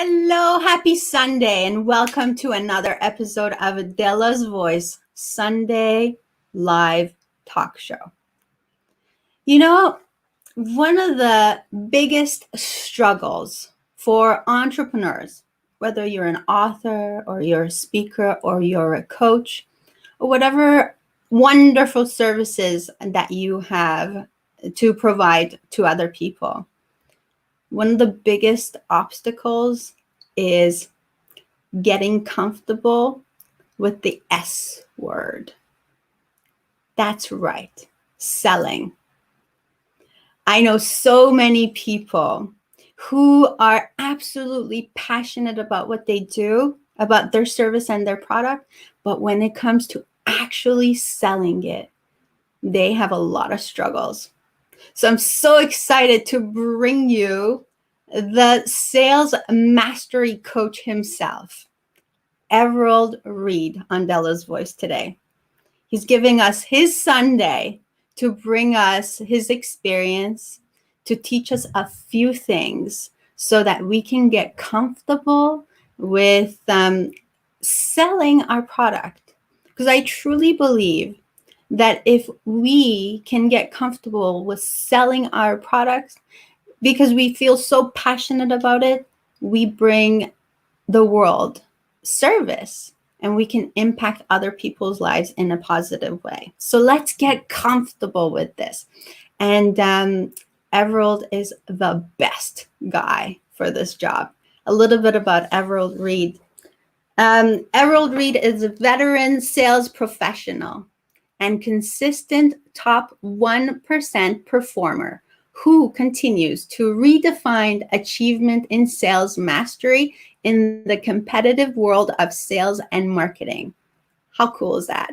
Hello, happy Sunday, and welcome to another episode of Dela's Voice Sunday Live Talk Show. You know, one of the biggest struggles for entrepreneurs, whether you're an author or you're a speaker or you're a coach or whatever wonderful services that you have to provide to other people, one of the biggest obstacles is getting comfortable with the S word. That's right, selling. I know so many people who are absolutely passionate about what they do, about their service and their product, but when it comes to actually selling it, they have a lot of struggles. So I'm so excited to bring you the sales mastery coach himself, Everold Reid, on Dela's Voice today. He's giving us his Sunday to bring us his experience, to teach us a few things so that we can get comfortable with selling our product. Because I truly believe that if we can get comfortable with selling our products because we feel so passionate about it, we bring the world service and we can impact other people's lives in a positive way. So let's get comfortable with this. And Everold is the best guy for this job. A little bit about Everold Reid. Everold Reid is a veteran sales professional and consistent top 1% performer who continues to redefine achievement in sales mastery in the competitive world of sales and marketing. How cool is that?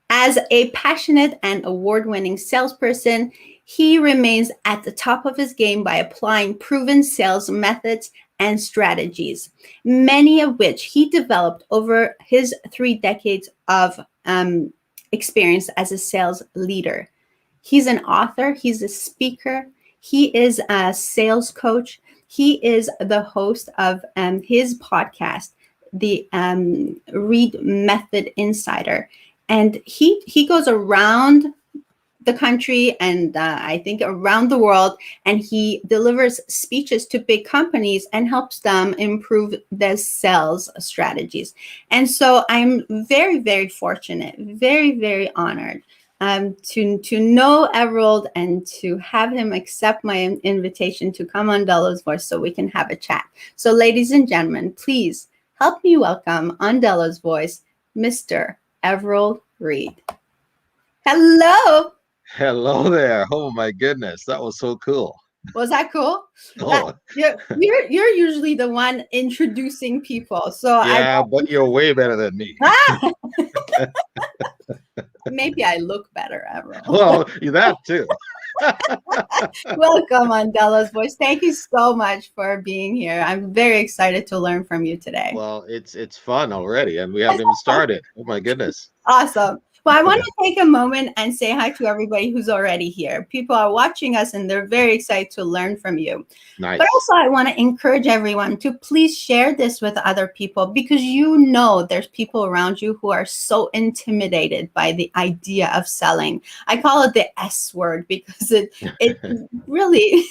As a passionate and award-winning salesperson, he remains at the top of his game by applying proven sales methods and strategies, many of which he developed over his 3 decades of experience as a sales leader. He's an author, he's a speaker, he is a sales coach, he is the host of his podcast, the Reid Method Insider. And he goes around the country and I think around the world, and he delivers speeches to big companies and helps them improve their sales strategies. And so I'm very, very fortunate, very, very honored to know Everold and to have him accept my invitation to come on Dela's Voice so we can have a chat. So ladies and gentlemen, please help me welcome on Dela's Voice, Mr. Everold Reid. Hello. Hello there. Oh my goodness, that was so cool. Was that cool? Oh, You're usually the one introducing people, so yeah, but you're way better than me. Maybe I look better, Everold. Well, that too. Welcome on Dela's Voice. Thank you so much for being here. I'm very excited to learn from you today. Well, it's fun already, and we haven't even started. Oh my goodness. Awesome. Well, I want to take a moment and say hi to everybody who's already here. People are watching us and they're very excited to learn from you. Nice. But also I want to encourage everyone to please share this with other people, because you know there's people around you who are so intimidated by the idea of selling. I call it the S word because it really,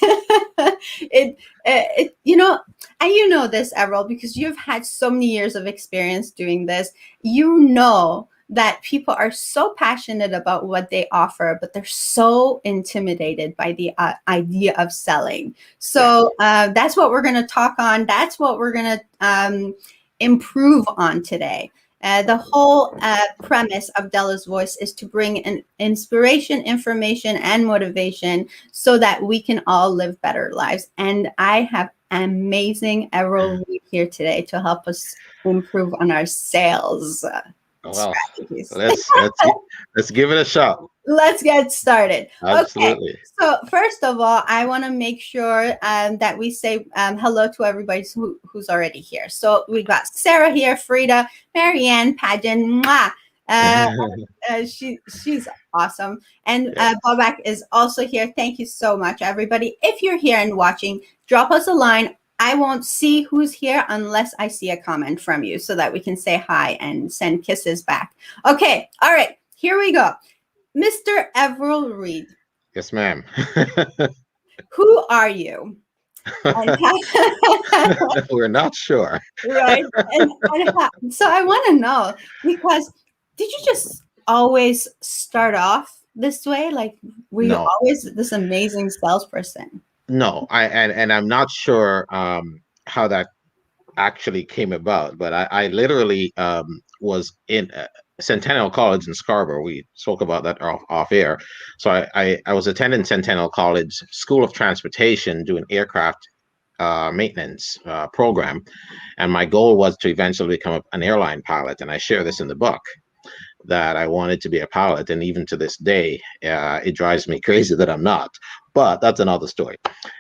you know, and you know this, Everold, because you've had so many years of experience doing this. You know that people are so passionate about what they offer, but they're so intimidated by the idea of selling. So that's what we're going to talk on. That's what we're going to improve on today. The whole premise of Dela's Voice is to bring an inspiration, information, and motivation so that we can all live better lives. And I have amazing Everold here today to help us improve on our sales. Well, let's give it a shot. Let's get started. Absolutely. Okay. So first of all, I want to make sure that we say hello to everybody who's already here. So we got Sarah here, Frida, Marianne, Pageant, she's awesome, and Bobak is also here. Thank you so much, everybody. If you're here and watching, drop us a line I won't see who's here unless I see a comment from you so that we can say hi and send kisses back. Okay. All right. Here we go. Mr. Everold Reid, Yes, ma'am. who are you? And We're not sure. right. So I want to know, because did you just always start off this way? Like, were you No, always this amazing salesperson? no. And I'm not sure how that actually came about, but I literally was in Centennial College in Scarborough. We spoke about that off air. So I was attending Centennial College School of Transportation doing aircraft maintenance program, and my goal was to eventually become an airline pilot. And I share this in the book that I wanted to be a pilot, and even to this day, it drives me crazy that I'm not. But that's another story.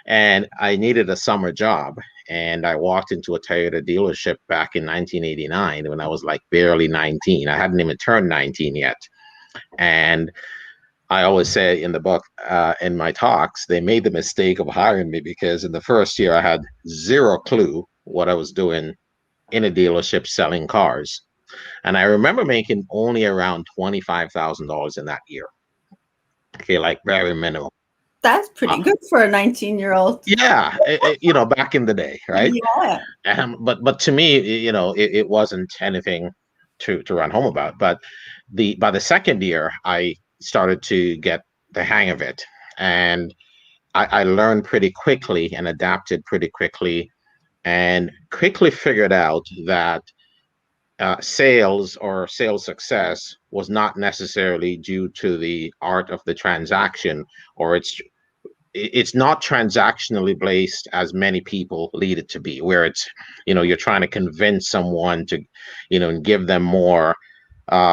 And I needed a summer job, and I walked into a Toyota dealership back in 1989 when I was like barely 19. I hadn't even turned 19 yet, and I always say in the book, in my talks, they made the mistake of hiring me because in the first year I had zero clue what I was doing in a dealership selling cars. And I remember making only around $25,000 in that year. Okay, like very minimal. That's pretty good for a 19-year-old. Yeah, back in the day, right? Yeah. But to me, it wasn't anything to run home about. But by the second year, I started to get the hang of it, and I learned pretty quickly and adapted pretty quickly, and quickly figured out that sales or sales success was not necessarily due to the art of the transaction, or it's not transactionally based as many people lead it to be, where it's you're trying to convince someone to and give them more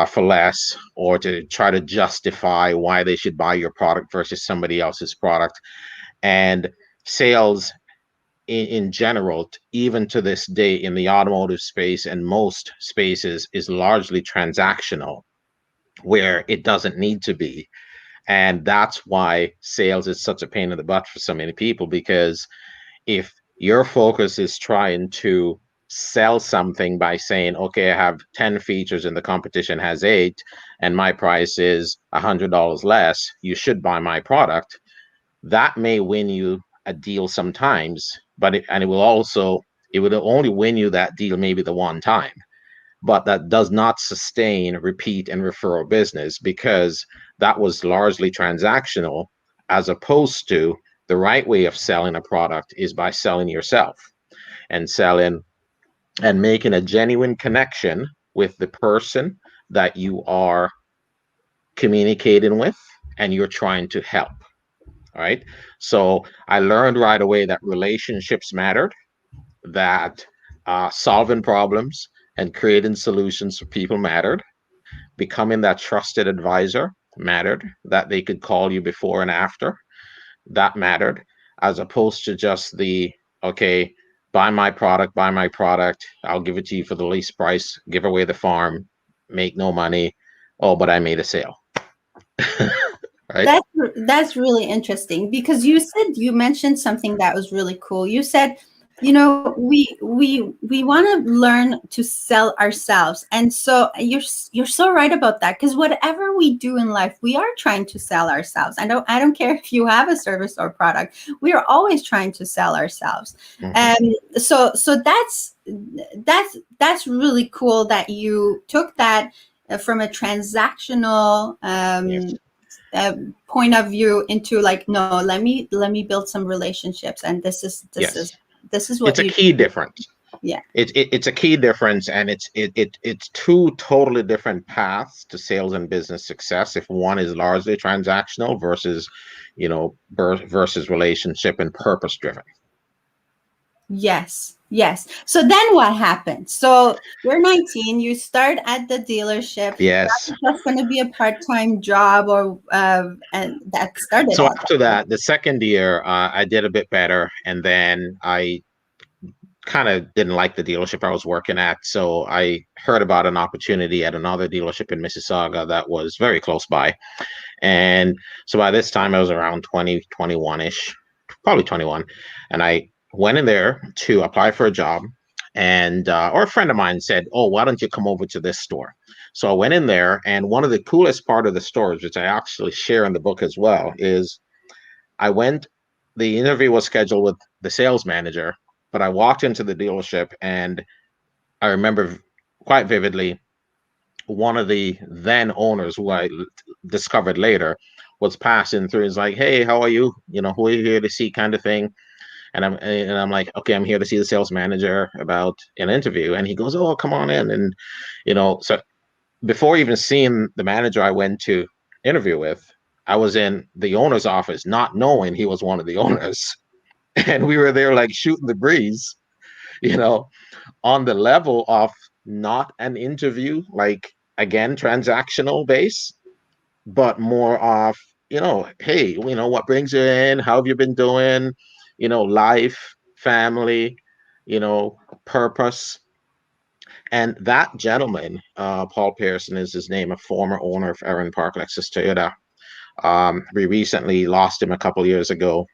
for less, or to try to justify why they should buy your product versus somebody else's product. And sales in general, even to this day in the automotive space and most spaces, is largely transactional, where it doesn't need to be. And that's why sales is such a pain in the butt for so many people, because if your focus is trying to sell something by saying, okay, I have 10 features and the competition has 8, and my price is $100 less, you should buy my product, that may win you a deal sometimes, but it would only win you that deal maybe the one time. But that does not sustain repeat and referral business, because that was largely transactional, as opposed to the right way of selling a product is by selling yourself, and selling and making a genuine connection with the person that you are communicating with and you're trying to help. All right. So I learned right away that relationships mattered, that solving problems and creating solutions for people mattered, becoming that trusted advisor mattered, that they could call you before and after, that mattered, as opposed to just okay, buy my product, I'll give it to you for the least price, give away the farm, make no money. Oh, but I made a sale. Right? That's really interesting, because you mentioned something that was really cool. You said, we want to learn to sell ourselves, and so you're so right about that, because whatever we do in life, we are trying to sell ourselves. I don't care if you have a service or product, we are always trying to sell ourselves. Mm-hmm. So that's really cool that you took that from a transactional Yes. point of view into, like, no, let me build some relationships, and Yes. this is what It's a you key do. difference. Yeah. It's a key difference, and it's two totally different paths to sales and business success. If one is largely transactional versus, versus relationship and purpose driven. Yes. So then what happened? So you're 19, you start at the dealership. Yes. That's just going to be a part-time job, or and that started So out after that way. that, the second year, I did a bit better, and then I kind of didn't like the dealership I was working at. So I heard about an opportunity at another dealership in Mississauga that was very close by. And so by this time I was around 20, 21-ish, probably 21. And I went in there to apply for a job, and or a friend of mine said, "Oh, why don't you come over to this store?" So I went in there, and one of the coolest part of the stores, which I actually share in the book as well, is I went. The interview was scheduled with the sales manager, but I walked into the dealership, and I remember quite vividly one of the then owners, who I discovered later, was passing through. He's like, "Hey, how are you? You know, who are you here to see?" Kind of thing. And I'm like, "Okay, I'm here to see the sales manager about an interview." And he goes, "Oh, come on in." And so before even seeing the manager I went to interview with, I was in the owner's office, not knowing he was one of the owners. And we were there like shooting the breeze, you know, on the level of not an interview, like again, transactional base, but more of, hey, what brings you in? How have you been doing? Life, family, purpose. And that gentleman, Paul Pearson is his name, a former owner of Erin Park Lexus Toyota. We recently lost him a couple of years ago.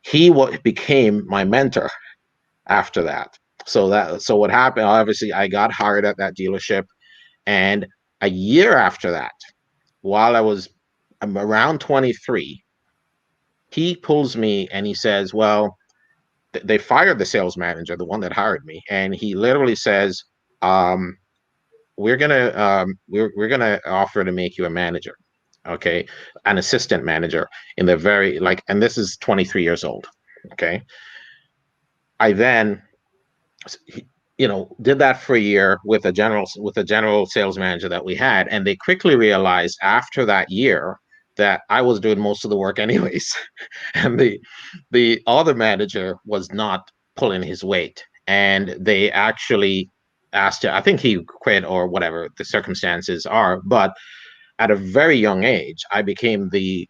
He became my mentor after that. So what happened? Obviously, I got hired at that dealership, and a year after that, while I'm around 23, he pulls me and he says, "Well, they fired the sales manager, the one that hired me," and he literally says, um, we're gonna offer to make you a manager, okay, an assistant manager in the very and this is 23 years old, okay. I then did that for a year with a general sales manager that we had, and they quickly realized after that year that I was doing most of the work anyways, and the other manager was not pulling his weight, and they actually asked him. I think he quit or whatever the circumstances are, but at a very young age, I became the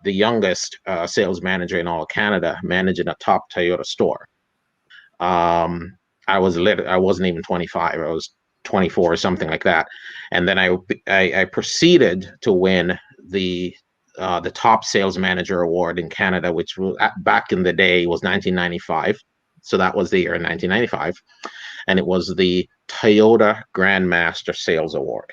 youngest sales manager in all of Canada, managing a top Toyota store. Um, I wasn't even 25. I was 24 or something like that. And then I proceeded to win the top sales manager award in Canada, which back in the day was 1995. So that was the year in 1995, and it was the Toyota Grandmaster Sales Award.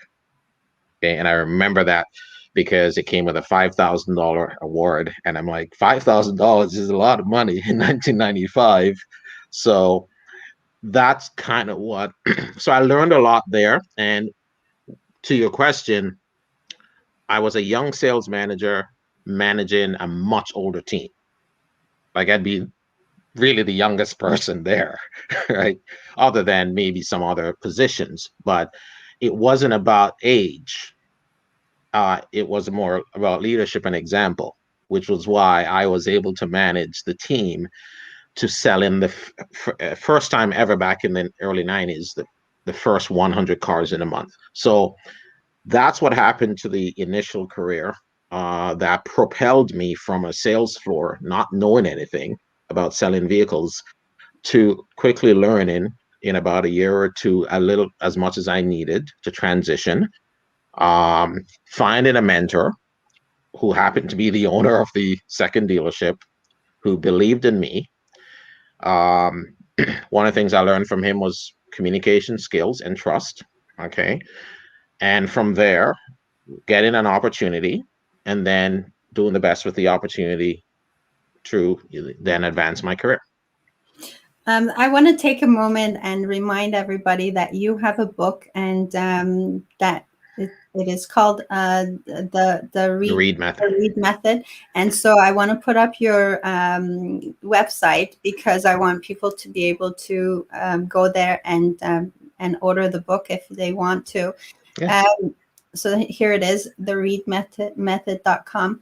Okay, and I remember that because it came with a $5,000 award, and I'm like, $5,000 is a lot of money in 1995. So that's kind of what. So I learned a lot there. And to your question, I was a young sales manager managing a much older team. Like I'd be really the youngest person there, right? Other than maybe some other positions, but it wasn't about age. It was more about leadership and example, which was why I was able to manage the team to sell in the first time ever back in the early 90s, the first 100 cars in a month. So that's what happened to the initial career that propelled me from a sales floor, not knowing anything about selling vehicles, to quickly learning in about a year or two, a little as much as I needed to transition, finding a mentor who happened to be the owner of the second dealership, who believed in me. Um, One of the things I learned from him was communication skills and trust. Okay. And from there, getting an opportunity and then doing the best with the opportunity to then advance my career. I want to take a moment and remind everybody that you have a book, and that it is called the Reid Method. Reid Method. And so I want to put up your website, because I want people to be able to go there and order the book if they want to. Yeah. So here it is, the reidmethod.com.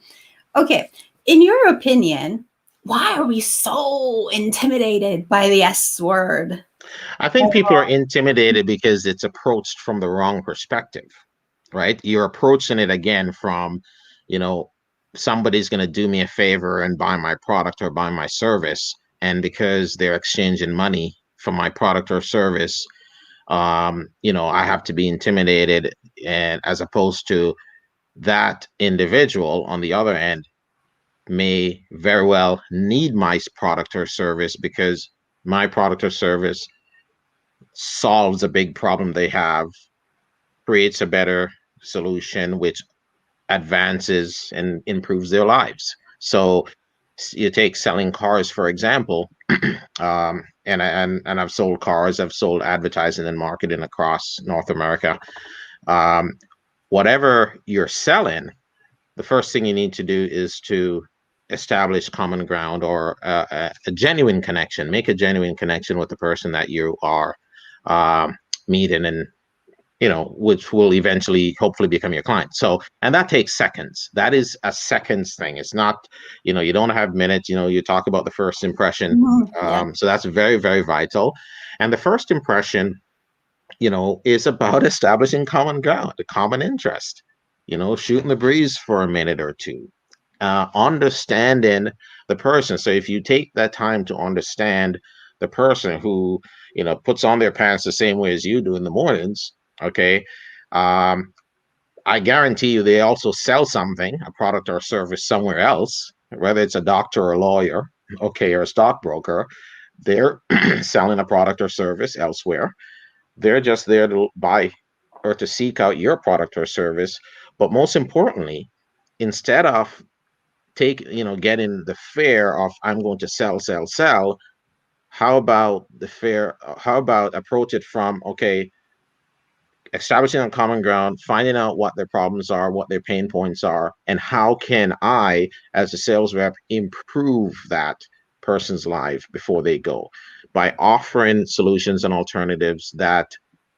Okay, in your opinion, why are we so intimidated by the S word? I think people are intimidated because it's approached from the wrong perspective, right? You're approaching it again from, you know, somebody's going to do me a favor and buy my product or buy my service. And because they're exchanging money for my product or service, I have to be intimidated. And as opposed to that individual on the other end may very well need my product or service because my product or service solves a big problem they have, creates a better solution, which advances and improves their lives. So you take selling cars, for example, and I've sold cars, I've sold advertising and marketing across North America. Um, Whatever you're selling, the first thing you need to do is to establish common ground or a genuine connection. Make a genuine connection with the person that you are um, meeting, and which will eventually hopefully become your client. So, and that takes seconds. That is a seconds thing. It's not, you don't have minutes. You talk about the first impression. Yeah. So that's very, very vital. And the first impression, is about establishing common ground, a common interest, shooting the breeze for a minute or two, understanding the person. So if you take that time to understand the person who, puts on their pants the same way as you do in the mornings, okay, um, I guarantee you they also sell something, a product or service somewhere else, whether it's a doctor or a lawyer, okay, or a stockbroker. They're selling a product or service elsewhere. They're just there to buy or to seek out your product or service. But most importantly, instead of getting the fear of I'm going to sell, sell, sell, how about approach it from, okay, establishing a common ground, finding out what their problems are, what their pain points are, and how can I, as a sales rep, improve that person's life before they go by offering solutions and alternatives that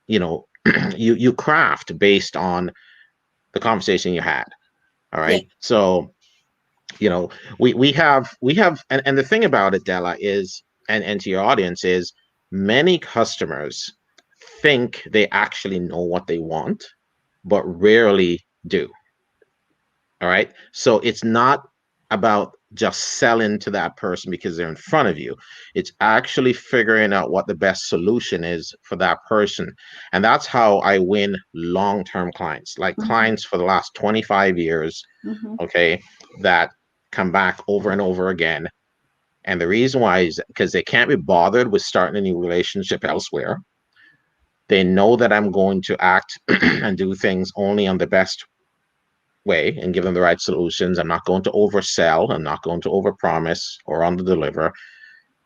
you know you craft based on the conversation you had. All Yeah. right. So we have and the thing about it, Della, is and to your audience is many customers think they actually know what they want, but rarely do. All right. So it's not about just selling to that person because they're in front of you. It's actually figuring out what the best solution is for that person. And that's how I win long-term clients, like Mhm. clients for the last 25 years, Mhm. okay, that come back over and over again. And the reason why is because they can't be bothered with starting a new relationship elsewhere. They know that I'm going to act and do things only on the best way and give them the right solutions. I'm not going to oversell. I'm not going to overpromise or underdeliver.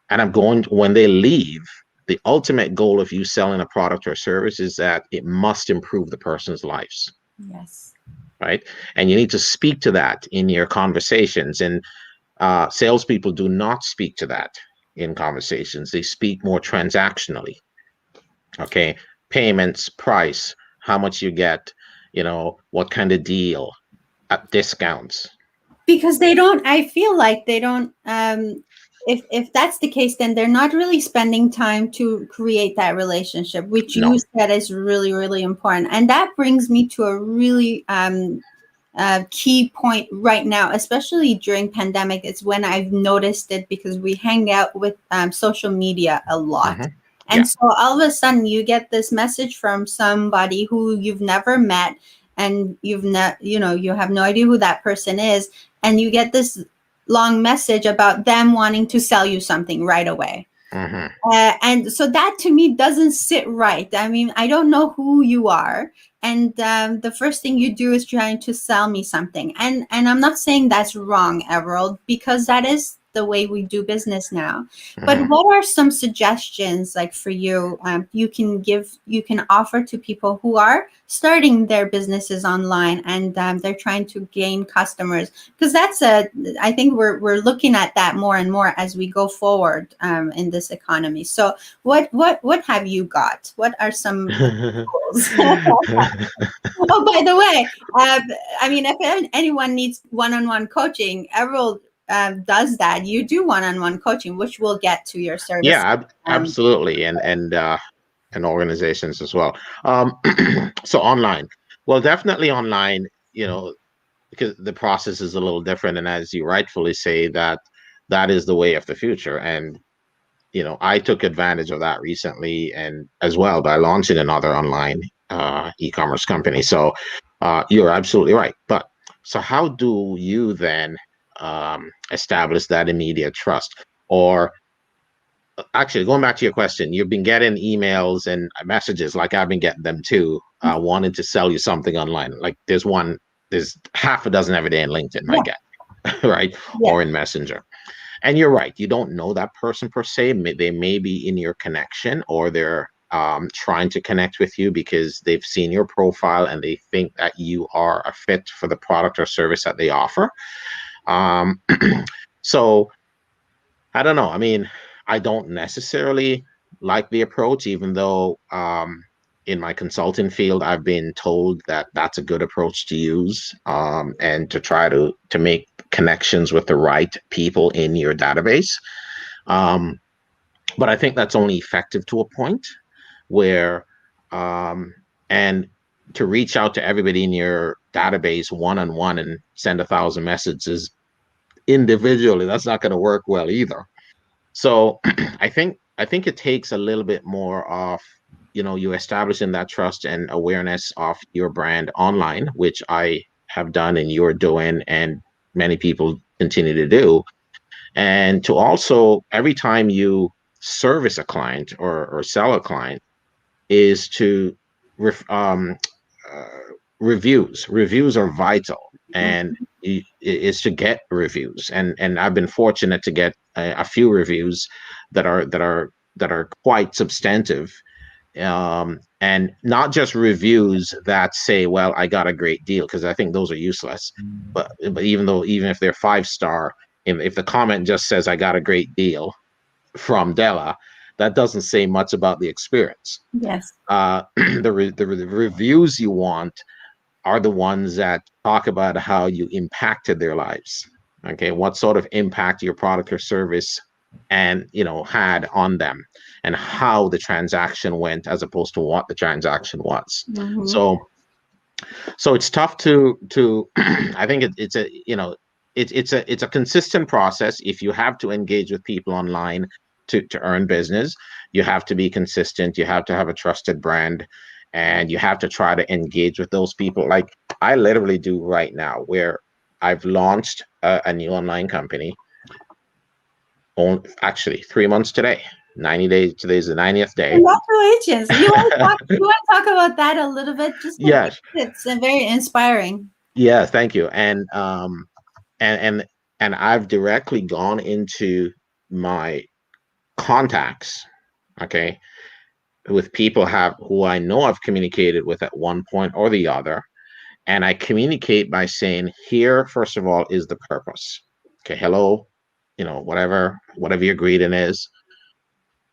And I'm going to, when they leave, the ultimate goal of you selling a product or service is that it must improve the person's lives, Yes. right? And you need to speak to that in your conversations. And salespeople do not speak to that in conversations. They speak more transactionally. Okay, payments, price, how much you get, what kind of deal, discounts. Because they don't, I feel like they don't, if that's the case, then they're not really spending time to create that relationship, which No. you said is really, really important. And that brings me to a really key point right now, especially during pandemic. It's when I've noticed it because we hang out with social media a lot. Hmm. And Yeah. so all of a sudden you get this message from somebody who you've never met, and you have no idea who that person is, and you get this long message about them wanting to sell you something right away. Hmm. And so that to me doesn't sit right. I mean, I don't know who you are, and the first thing you do is trying to sell me something. And I'm not saying that's wrong, Everold, because that is the way we do business now. But Hmm. what are some suggestions, like for you, you can offer to people who are starting their businesses online, and they're trying to gain customers? Because I think we're looking at that more and more as we go forward in this economy. So what have you got? What are some tools? Oh, by the way, I mean, if anyone needs one-on-one coaching, Everald does that. You do one-on-one coaching, which we'll get to your service. Yeah, Um, absolutely, and organizations as well. Um, so online, well, definitely online. Because the process is a little different, and as you rightfully say, that is the way of the future. And I took advantage of that recently, and as well by launching another online e-commerce company. So you're absolutely right. But so how do you then establish that immediate trust. Or actually, going back to your question, you've been getting emails and messages, like I've been getting them too, wanting to sell you something online. Like there's half a dozen every day in LinkedIn I Yeah. get, right? Yeah. Or in Messenger. And you're right, you don't know that person per se. They may be in your connection, or they're trying to connect with you because they've seen your profile and they think that you are a fit for the product or service that they offer. Um, so I don't know. I mean, I don't necessarily like the approach, even though in my consulting field, I've been told that that's a good approach to use, and to try to make connections with the right people in your database. Um, but I think that's only effective to a point where, and to reach out to everybody in your database one on one and send 1,000 messages individually, that's not going to work well either. So I think it takes a little bit more of, you establishing that trust and awareness of your brand online, which I have done and you're doing, and many people continue to do. And to also, every time you service a client or sell a client, is to ref, uh, reviews. Reviews are vital, and is to get reviews. And I've been fortunate to get a few reviews that are quite substantive, and not just reviews that say, well, I got a great deal, because I think those are useless. But even if they're 5-star, if the comment just says I got a great deal from Dela, that doesn't say much about the experience. Yes. The reviews you want are the ones that talk about how you impacted their lives. Okay, what sort of impact your product or service and had on them, and how the transaction went, as opposed to what the transaction was. Mm-hmm. So it's tough to I think it's a it's a consistent process. If you have to engage with people online to earn business, you have to be consistent. You have to have a trusted brand, and you have to try to engage with those people, like I literally do right now, where I've launched a new online company. Actually, 3 months today. 90 days. Today's the 90th day. Congratulations. You want to talk about that a little bit? Just Yes. It's very inspiring. Yeah, thank you. And I've directly gone into my contacts, okay, with people who I know I've communicated with at one point or the other, and I communicate by saying, here, first of all, is the purpose. Okay, hello, whatever your greeting is,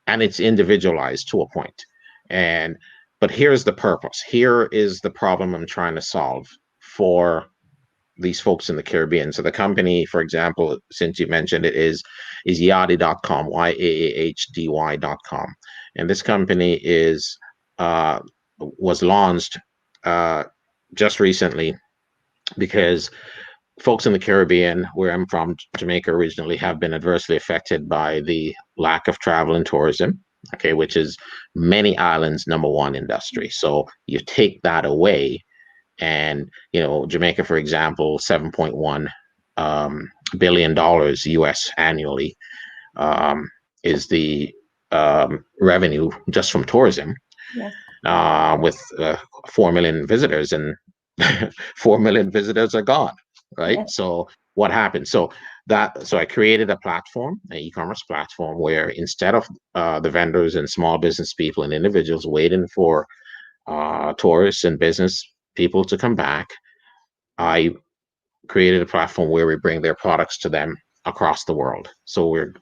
and it's individualized to a point. But here's the purpose. Here is the problem I'm trying to solve for these folks in the Caribbean. So the company, for example, since you mentioned it, is yaahdy.com, yaahdy.com. And this company was launched just recently because folks in the Caribbean, where I'm from, Jamaica originally, have been adversely affected by the lack of travel and tourism, okay, which is many islands' number one industry. So you take that away, and Jamaica, for example, $7.1 billion US annually is the revenue just from tourism. Yes. With 4 million visitors, and 4 million visitors are gone, right? Yes. So what happened? So I created a platform, an e-commerce platform, where instead of the vendors and small business people and individuals waiting for tourists and business people to come back, I created a platform where we bring their products to them across the world. So we're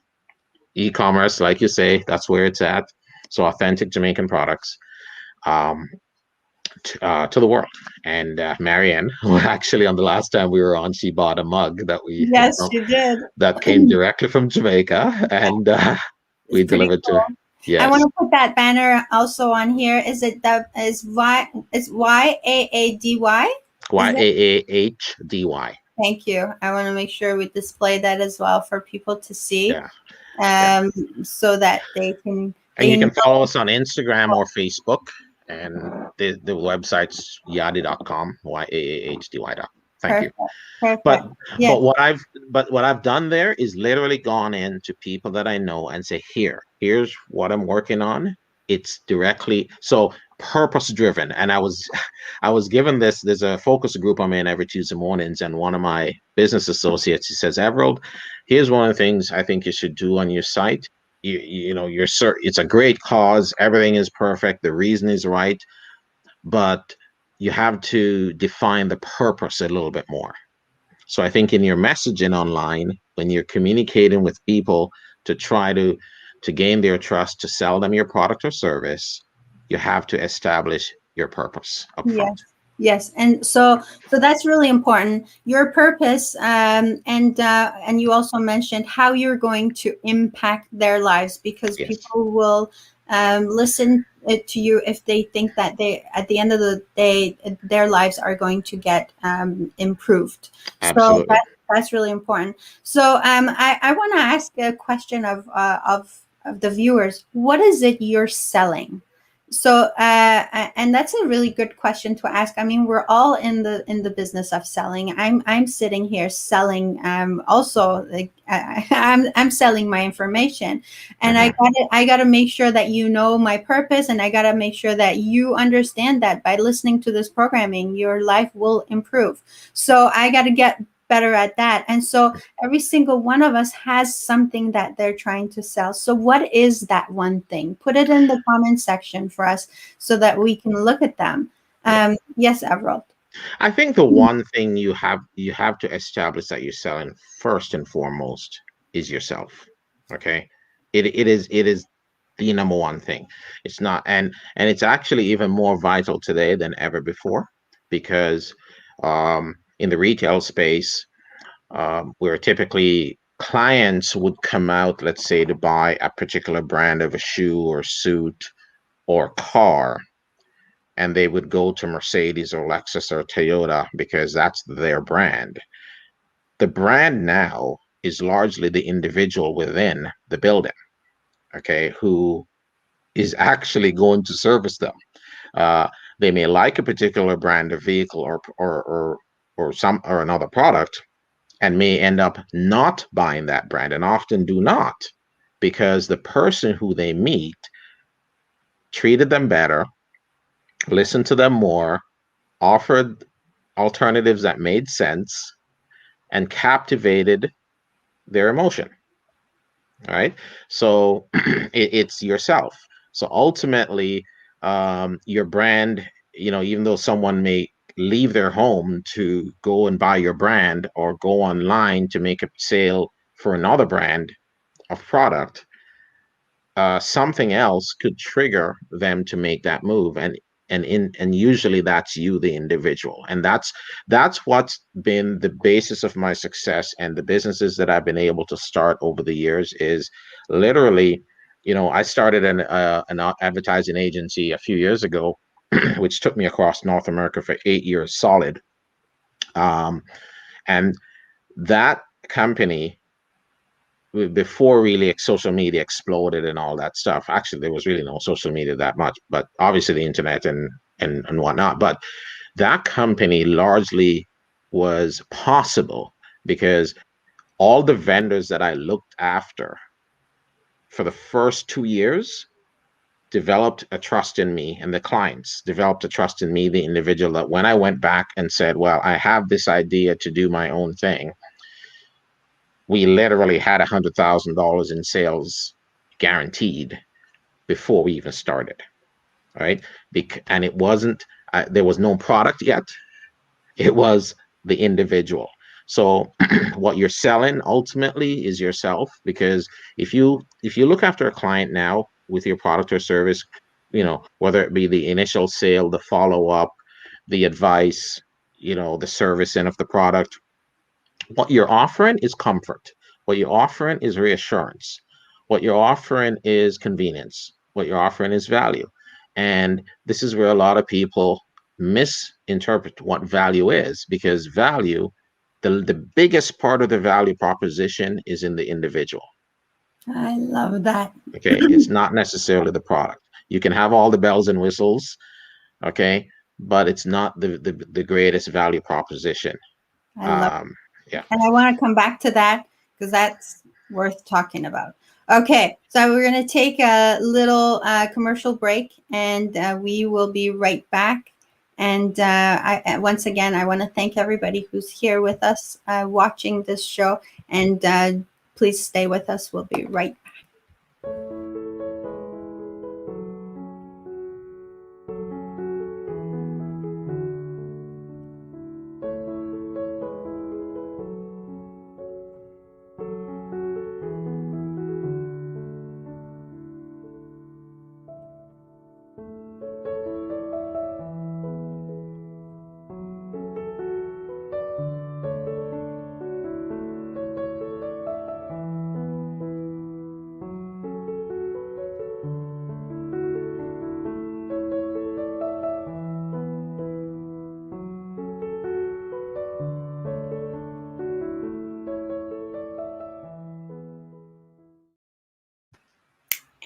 e-commerce, like you say, that's where it's at. So authentic Jamaican products to the world. And Marianne, actually, on the last time we were on, she bought a mug that Yes, you did. that came directly from Jamaica, and we delivered cool. to. Yes. I want to put that banner also on here. Is it that is YAADY? YAAHDY. Thank you. I want to make sure we display that as well for people to see. Yeah. So that they can. And you can follow us on Instagram or Facebook, and the website's yaahdy.com, YAAHDY.com. Thank you. Perfect. Perfect. But Yes. but what I've done there is literally gone in to people that I know and say, here's what I'm working on. It's directly so purpose driven. And I was given this. There's a focus group I'm in every Tuesday mornings, and one of my business associates, he says, Everold, here's one of the things I think you should do on your site. It's a great cause. Everything is perfect. The reason is right, but you have to define the purpose a little bit more. So I think in your messaging online, when you're communicating with people to try to gain their trust, to sell them your product or service, you have to establish your purpose up front. Yes, yes, and so that's really important. Your purpose, and you also mentioned how you're going to impact their lives, because Yes, people will listen to you if they think that they, at the end of the day, their lives are going to get improved. So absolutely. that's really important. So I want to ask a question of the viewers. What is it you're selling? So, and that's a really good question to ask. I mean, we're all in the business of selling. I'm sitting here selling. Also, like I'm selling my information, and Hmm. I gotta make sure that you know my purpose, and I gotta make sure that you understand that by listening to this programming, your life will improve. So I gotta get better at that. And so every single one of us has something that they're trying to sell. So what is that one thing? Put it in the comment section for us so that we can look at them. Yeah. Yes, Everald. I think the one thing you have to establish that you're selling first and foremost is yourself. Okay. It is the number one thing. It's not, and it's actually even more vital today than ever before, because in the retail space, where typically clients would come out, let's say, to buy a particular brand of a shoe or suit or car, and they would go to Mercedes or Lexus or Toyota because that's their brand. The brand now is largely the individual within the building, okay, who is actually going to service them. Uh, they may like a particular brand of vehicle or another product, and may end up not buying that brand, and often do not, because the person who they meet treated them better, listened to them more, offered alternatives that made sense, and captivated their emotion. All right. So it's yourself. So ultimately, your brand, even though someone may leave their home to go and buy your brand or go online to make a sale for another brand of product, something else could trigger them to make that move, and usually that's you, the individual, and that's what's been the basis of my success and the businesses that I've been able to start over the years. Is literally, I started an advertising agency a few years ago, which took me across North America for 8 years solid, um, and that company, before really social media exploded and all that stuff. Actually, there was really no social media that much, but obviously the internet and whatnot. But that company largely was possible because all the vendors that I looked after for the first 2 years developed a trust in me, and the clients developed a trust in me, the individual, that when I went back and said, well, I have this idea to do my own thing, we literally had $100,000 in sales guaranteed before we even started. Right. And it wasn't, there was no product yet. It was the individual. So what you're selling ultimately is yourself, because if you look after a client now with your product or service, whether it be the initial sale, the follow up, the advice, the servicing of the product, what you're offering is comfort. What you're offering is reassurance. What you're offering is convenience. What you're offering is value. And this is where a lot of people misinterpret what value is, because value, the biggest part of the value proposition is in the individual. I love that. Okay. It's not necessarily the product. You can have all the bells and whistles. Okay. But it's not the greatest value proposition. I love Um, yeah. And I want to come back to that because that's worth talking about. Okay, so we're going to take a little commercial break and we will be right back. And once again, I want to thank everybody who's here with us watching this show. And please stay with us. We'll be right back.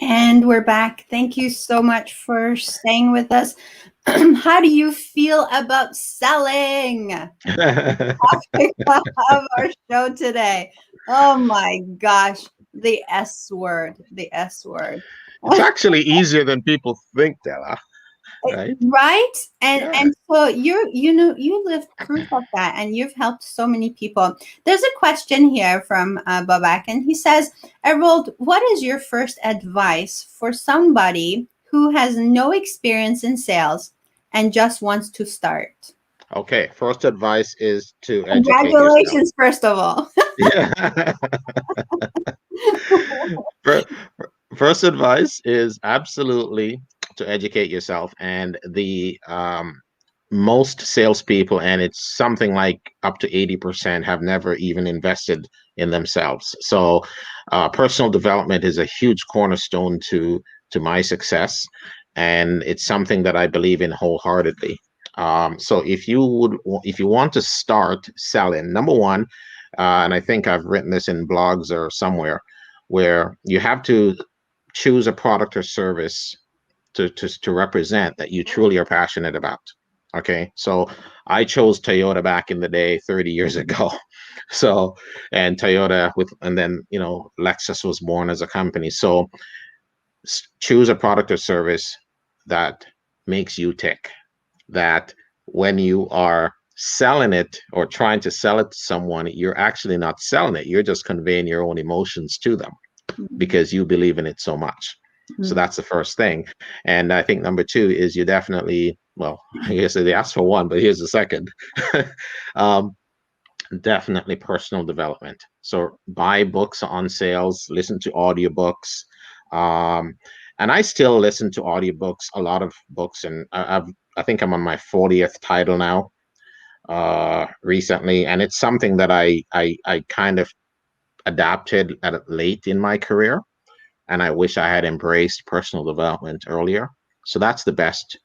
And we're back. Thank you so much for staying with us. How do you feel about selling? Topic of our show today. Oh my gosh, the S word, the S word. It's actually easier than people think, Dela, right? Right? Yeah. And so you live proof of that and you've helped so many people. There's a question here from Babak and he says, Everold, what is your first advice for somebody who has no experience in sales and just wants to start? Okay. First advice is to educate yourself. Congratulations, first of all. Yeah. Fir- First advice is absolutely to educate yourself. And the most salespeople, and it's something like up to 80%, have never even invested in themselves. So, personal development is a huge cornerstone to my success, and it's something that I believe in wholeheartedly. So, if you want to start selling, number one, and I think I've written this in blogs or somewhere, where you have to choose a product or service to represent that you truly are passionate about. Okay, so I chose Toyota back in the day, 30 years ago. So, and Toyota and then Lexus was born as a company. So choose a product or service that makes you tick. That when you are selling it or trying to sell it to someone, you're actually not selling it. You're just conveying your own emotions to them because you believe in it so much. So that's the first thing. And I think number two is you definitely, well, I guess they asked for one, but here's the second. Definitely personal development. So buy books on sales, listen to audiobooks. And I still listen to audiobooks, a lot of books, and I think I'm on my 40th title now recently. And it's something that I kind of adapted at late in my career. And I wish I had embraced personal development earlier. So that's the best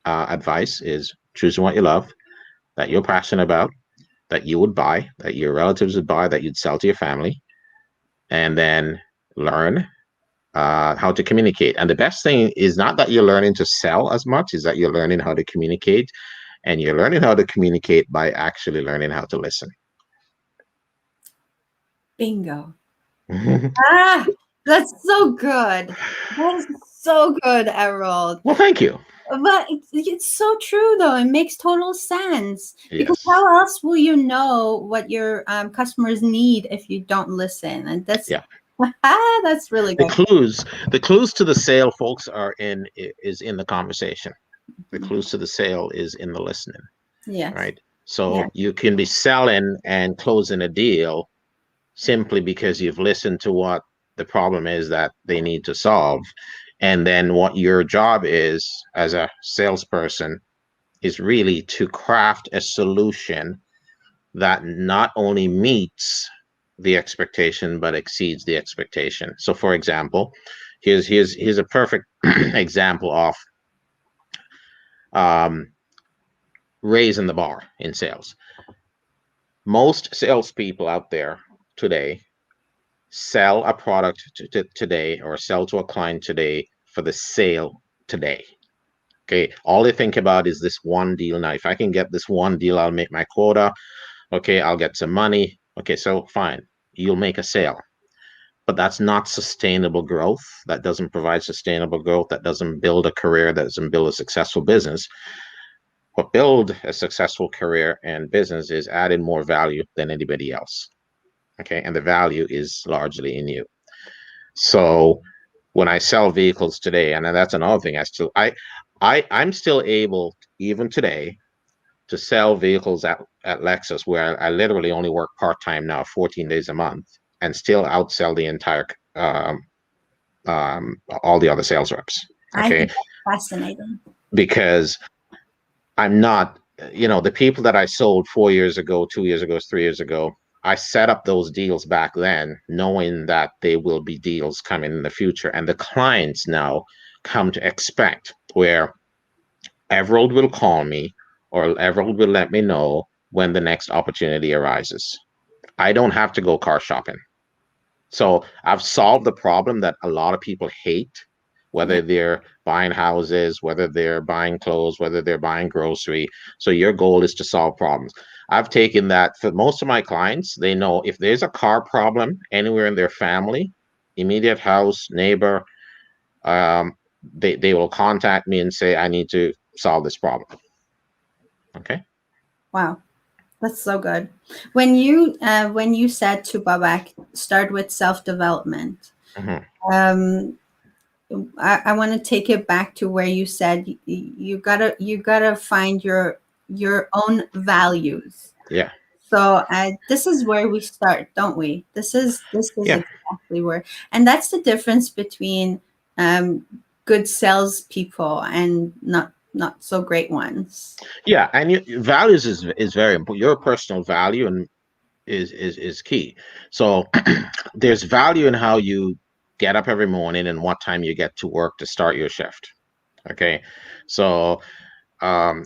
advice is choosing what you love, that you're passionate about, that you would buy, that your relatives would buy, that you'd sell to your family, and then learn how to communicate. And the best thing is not that you're learning to sell as much, is that you're learning how to communicate. And you're learning how to communicate by actually learning how to listen. Bingo. Ah, that's so good. That is so good, Everold. Well, thank you. But it's so true, though. It makes total sense. Because Yes. how else will you know what your customers need if you don't listen? And that's Yeah. that's really The good. clues to the sale, folks, is in the conversation. The clues to the sale is in the listening, Yes. right? Yeah. So you can be selling and closing a deal simply because you've listened to what the problem is that they need to solve. And then what your job is as a salesperson is really to craft a solution that not only meets the expectation but exceeds the expectation. So for example, here's a perfect example of um, raising the bar in sales. Most salespeople out there today sell a product today or sell to a client today for the sale today. Okay, all they think about is this one deal. Now, if I can get this one deal, I'll make my quota. Okay, I'll get some money. Okay, so fine, you'll make a sale. But that's not sustainable growth. That doesn't provide sustainable growth. That doesn't build a career. That doesn't build a successful business. What build a successful career and business is adding more value than anybody else. Okay, and the value is largely in you. So when I sell vehicles today, and that's another thing, I'm still able even today to sell vehicles at Lexus, where I literally only work part-time now, 14 days a month, and still outsell the entire all the other sales reps. I Okay, think that's fascinating. because I'm not, the people that I sold 4 years ago, 2 years ago, 3 years ago, I set up those deals back then, knowing that they will be deals coming in the future, and the clients now come to expect where Everold will call me or Everold will let me know when the next opportunity arises. I don't have to go car shopping. So I've solved the problem that a lot of people hate, Yeah. whether they're buying houses, whether they're buying clothes, whether they're buying grocery. So your goal is to solve problems. I've taken that for most of my clients. They know if there's a car problem anywhere in their family, immediate house, neighbor, um, they will contact me and say, I need to solve this problem. Okay. Wow. That's so good. When you said to Babak, start with self-development, Mm-hmm. um, I want to take it back to where you said you gotta find your own values. Yeah. So this is where we start, don't we? This is Yeah. exactly where, and that's the difference between um, good salespeople and not so great ones. Yeah. And values is very important. Your personal value and is key. So there's value in how you get up every morning and what time you get to work to start your shift. Okay. So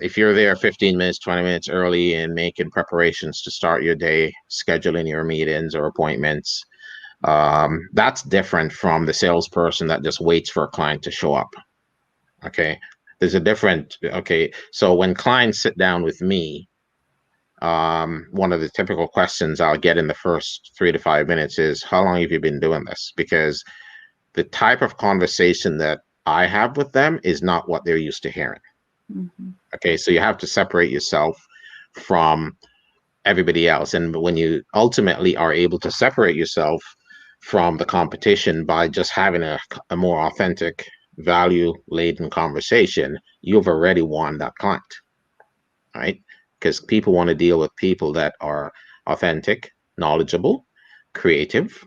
if you're there 15 minutes, 20 minutes early and making preparations to start your day, scheduling your meetings or appointments, that's different from the salesperson that just waits for a client to show up. Okay. There's a different, okay. So when clients sit down with me, one of the typical questions I'll get in the first 3 to 5 minutes is, how long have you been doing this? Because the type of conversation that I have with them is not what they're used to hearing. Mm-hmm. Okay, so you have to separate yourself from everybody else. And when you ultimately are able to separate yourself from the competition by just having a more authentic, value laden conversation, you've already won that client, right? Because people want to deal with people that are authentic, knowledgeable, creative.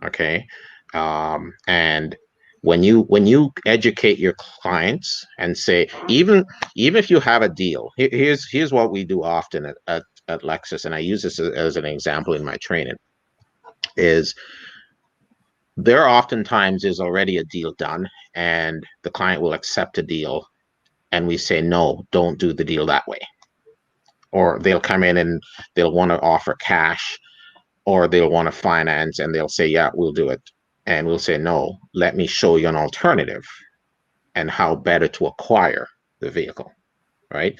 Okay, and when you educate your clients and say, even if you have a deal, here's what we do often at Lexus, and I use this as an example in my training, is there oftentimes is already a deal done and the client will accept a deal and we say, no, don't do the deal that way. Or they'll come in and they'll want to offer cash, or they'll want to finance and they'll say, yeah, we'll do it. And we'll say, no, let me show you an alternative and how better to acquire the vehicle, right?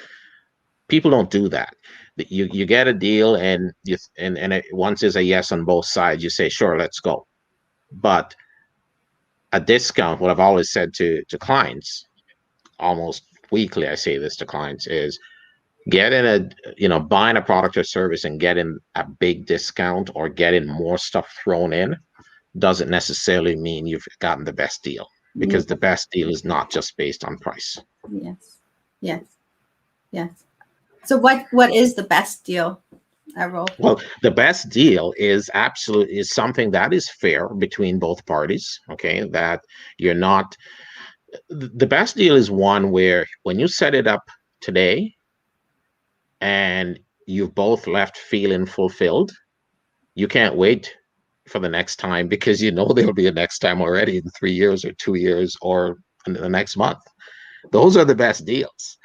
People don't do that. You get a deal and once there's a yes on both sides, you say, sure, let's go. But a discount, what I've always said to clients, almost weekly, I say this to clients, is getting buying a product or service and getting a big discount or getting more stuff thrown in doesn't necessarily mean you've gotten the best deal, Yeah. because the best deal is not just based on price. Yes. Yes. Yes. So what is the best deal, Errol? Well, the best deal is something that is fair between both parties. Okay, that you're not. The best deal is one where when you set it up today and you've both left feeling fulfilled, you can't wait for the next time, because you know there'll be a next time already in 3 years or 2 years or in the next month. Those are the best deals,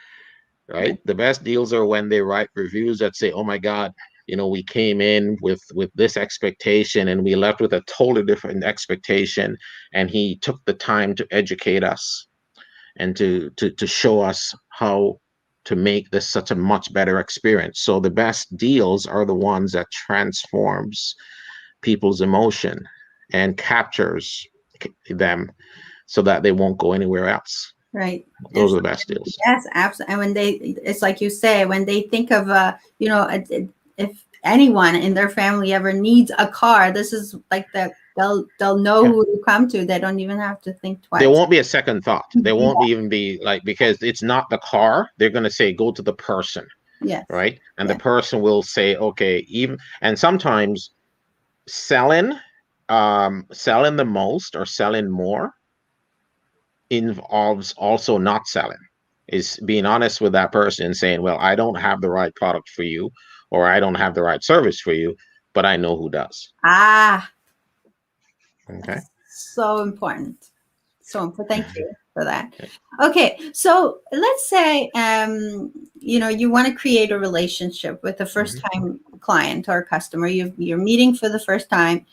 Yeah. right? The best deals are when they write reviews that say, oh my God, we came in with this expectation and we left with a totally different expectation, and he took the time to educate us and to show us how to make this such a much better experience. So the best deals are the ones that transforms people's emotion and captures them so that they won't go anywhere else. Right. Those are the best deals. Yes, absolutely. And when it's like you say, when they think of, if anyone in their family ever needs a car, this is like they'll know Yeah. who to come to. They don't even have to think There twice. won't be a second thought. There Yeah. won't even be like, because it's not the car. They're going to say, go to the person, Yes. right? And the Yeah. person will say, okay, even, and sometimes selling, selling the most or selling more involves also not selling, is being honest with that person and saying, well, I don't have the right product for you, or I don't have the right service for you, but I know who does. Ah, Okay. so important. So thank you for that. Okay, so let's say you want to create a relationship with a first time client or customer. You're meeting for the first time,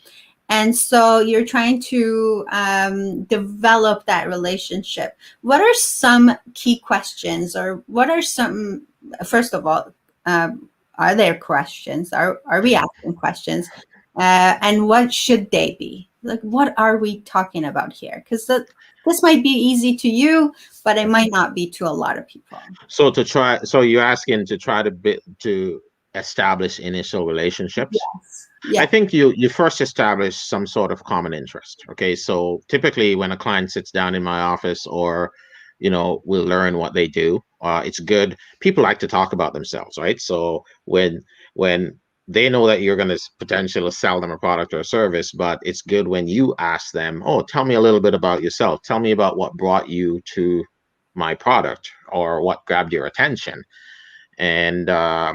and so you're trying to develop that relationship. What are some key questions, or what are some, first of all, are there questions? Are we asking questions? And what should they be? Like, what are we talking about here? Because this might be easy to you, but it might not be to a lot of people. So you're asking to try to establish initial relationships. Yes. Yeah. I think you first establish some sort of common interest. Okay, so typically when a client sits down in my office, or we'll learn what they do. It's good. People like to talk about themselves, right? So when they know that you're going to potentially sell them a product or a service, but it's good when you ask them, oh, tell me a little bit about yourself. Tell me about what brought you to my product, or what grabbed your attention, and how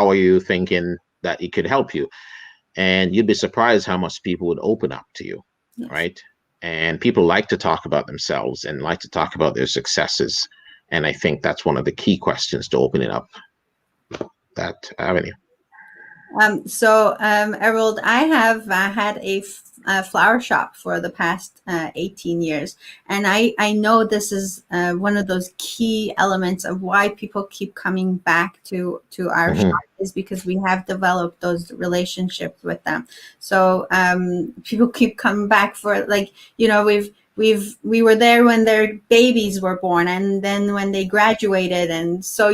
are you thinking that it could help you? And you'd be surprised how much people would open up to you. Yes. Right? And people like to talk about themselves and like to talk about their successes, and I think that's one of the key questions to opening up that avenue. Everold, I have had a flower shop for the past 18 years. And I know this is one of those key elements of why people keep coming back to our shop, is because we have developed those relationships with them. So people keep coming back for, like, we were there when their babies were born, and then when they graduated, and so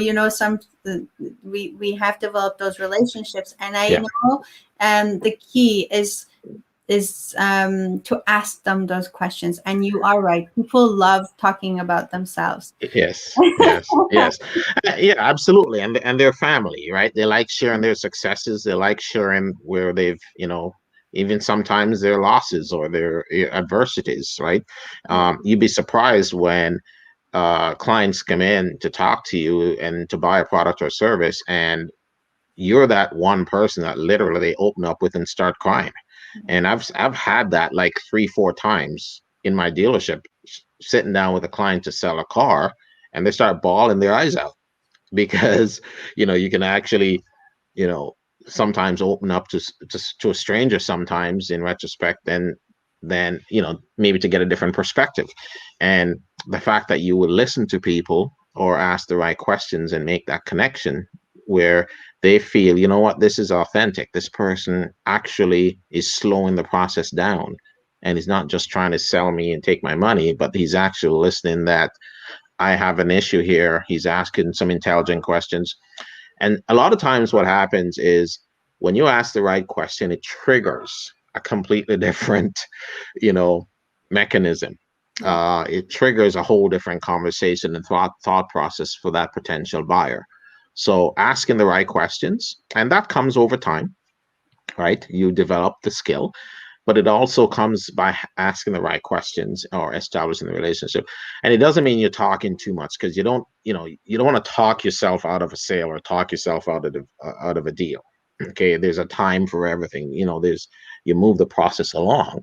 we have developed those relationships. And I know the key is to ask them those questions. And you are right, people love talking about themselves. Yes, yes, yes. Yeah, absolutely. And their family, right? They like sharing their successes. They like sharing where they've, even sometimes their losses or their adversities, right? You'd be surprised when clients come in to talk to you and to buy a product or service, and you're that one person that literally they open up with and start crying. And I've had that like 3-4 times in my dealership, sitting down with a client to sell a car, and they start bawling their eyes out because you can actually you know sometimes open up to a stranger sometimes in retrospect, then maybe to get a different perspective. And the fact that you would listen to people or ask the right questions and make that connection where they feel, what, this is authentic, this person actually is slowing the process down, and he's not just trying to sell me and take my money, but he's actually listening, that I have an issue here. He's asking some intelligent questions. And a lot of times what happens is when you ask the right question, it triggers a completely different, mechanism. It triggers a whole different conversation and thought process for that potential buyer. So asking the right questions, and that comes over time, right? You develop the skill, but it also comes by asking the right questions or establishing the relationship. And it doesn't mean you're talking too much, because you don't want to talk yourself out of a sale or talk yourself out of a deal. Okay, there's a time for everything. You move the process along,